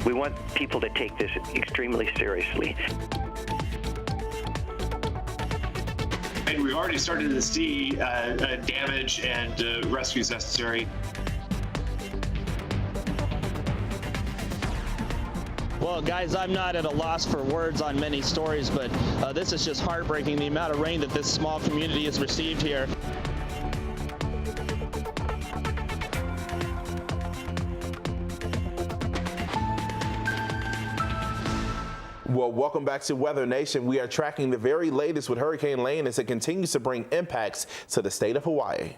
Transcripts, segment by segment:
We want people to take this extremely seriously. And we've already started to see damage and rescues necessary. Well, guys, I'm not at a loss for words on many stories, but this is just heartbreaking, the amount of rain that this small community has received here. Well, welcome back to Weather Nation. We are tracking the very latest with Hurricane Lane as it continues to bring impacts to the state of Hawaii.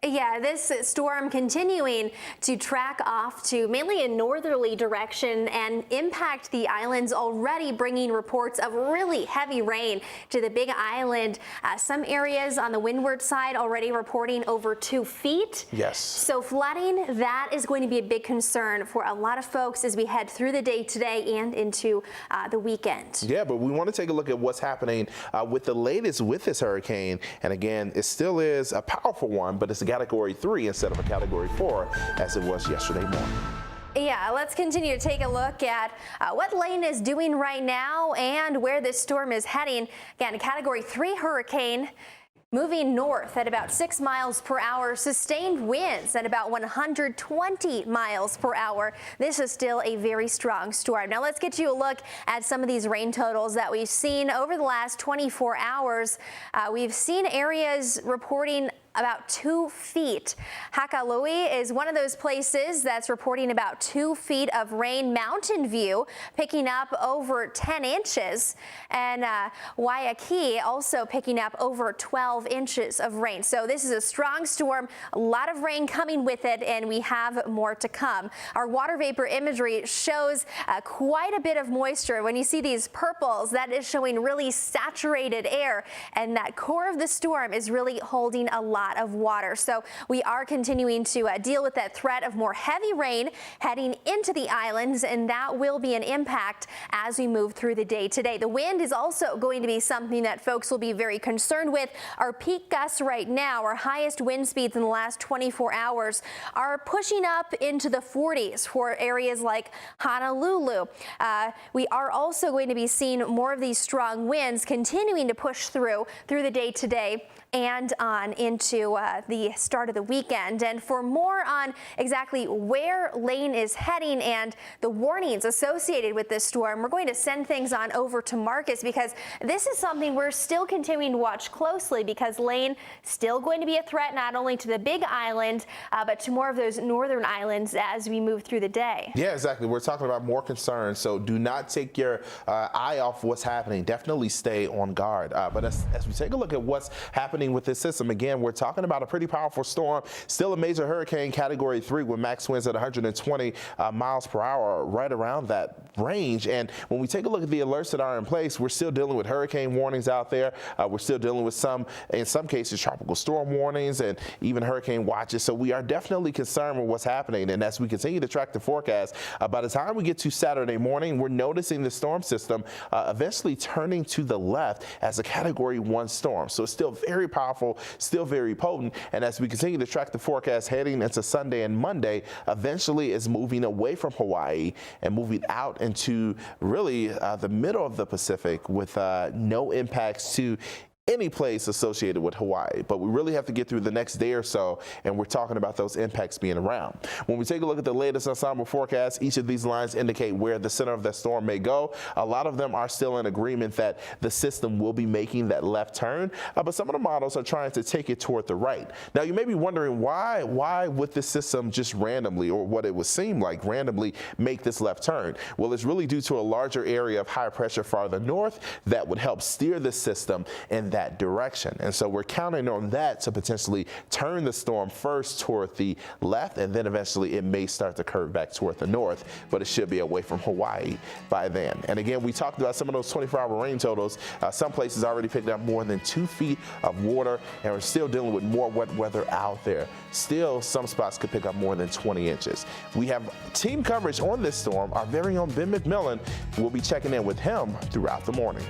Yeah, this storm continuing to track off to mainly a northerly direction and impact the islands, already bringing reports of really heavy rain to the Big Island. Some areas on the windward side already reporting over 2 feet. Yes. So flooding, that is going to be a big concern for a lot of folks as we head through the day today and into the weekend. Yeah, but we want to take a look at what's happening with the latest with this hurricane. And again, it still is a powerful one, but it's a Category 3 instead of a Category 4 as it was yesterday morning. Yeah, let's continue to take a look at what Lane is doing right now and where this storm is heading. Again, a Category 3 hurricane moving north at about 6 miles per hour, sustained winds at about 120 miles per hour. This is still a very strong storm. Now let's get you a look at some of these rain totals that we've seen over the last 24 hours. We've seen areas reporting about 2 feet. Hakalui is one of those places that's reporting about 2 feet of rain. Mountain View picking up over 10 inches, and Waikiki also picking up over 12 inches of rain. So this is a strong storm, a lot of rain coming with it, and we have more to come. Our water vapor imagery shows quite a bit of moisture. When you see these purples, that is showing really saturated air, and that core of the storm is really holding a lot of water. So we are continuing to deal with that threat of more heavy rain heading into the islands, and that will be an impact as we move through the day today. The wind is also going to be something that folks will be very concerned with. Our peak gusts right now, our highest wind speeds in the last 24 hours, are pushing up into the 40s for areas like Honolulu. We are also going to be seeing more of these strong winds continuing to push through the day today and on into the start of the weekend. And for more on exactly where Lane is heading and the warnings associated with this storm, we're going to send things on over to Marcus, because this is something we're still continuing to watch closely, because Lane still going to be a threat not only to the Big Island, but to more of those northern islands as we move through the day. Yeah, exactly. We're talking about more concerns, so do not take your eye off what's happening. Definitely stay on guard. But as we take a look at what's happening with this system, again, we're talking about a pretty powerful storm, still a major hurricane, Category 3 with max winds at 120 miles per hour, right around that range. And when we take a look at the alerts that are in place, we're still dealing with hurricane warnings out there. We're still dealing with in some cases, tropical storm warnings and even hurricane watches. So we are definitely concerned with what's happening. And as we continue to track the forecast, by the time we get to Saturday morning, we're noticing the storm system eventually turning to the left as a Category 1 storm. So it's still very powerful, still very potent. And as we continue to track the forecast heading into Sunday and Monday, eventually it's moving away from Hawaii and moving out into really the middle of the Pacific with no impacts to any place associated with Hawaii. But we really have to get through the next day or so, and we're talking about those impacts being around. When we take a look at the latest ensemble forecast, each of these lines indicate where the center of that storm may go. A lot of them are still in agreement that the system will be making that left turn, but some of the models are trying to take it toward the right. Now, you may be wondering why would this system just randomly, or what it would seem like randomly, make this left turn? Well, it's really due to a larger area of high pressure farther north that would help steer the system in that direction. And so we're counting on that to potentially turn the storm first toward the left, and then eventually it may start to curve back toward the north, but it should be away from Hawaii by then. And again, we talked about some of those 24-hour rain totals. Some places already picked up more than 2 feet of water, and we're still dealing with more wet weather out there. Still, some spots could pick up more than 20 inches. We have team coverage on this storm. Our very own Ben McMillan will be checking in with him throughout the morning.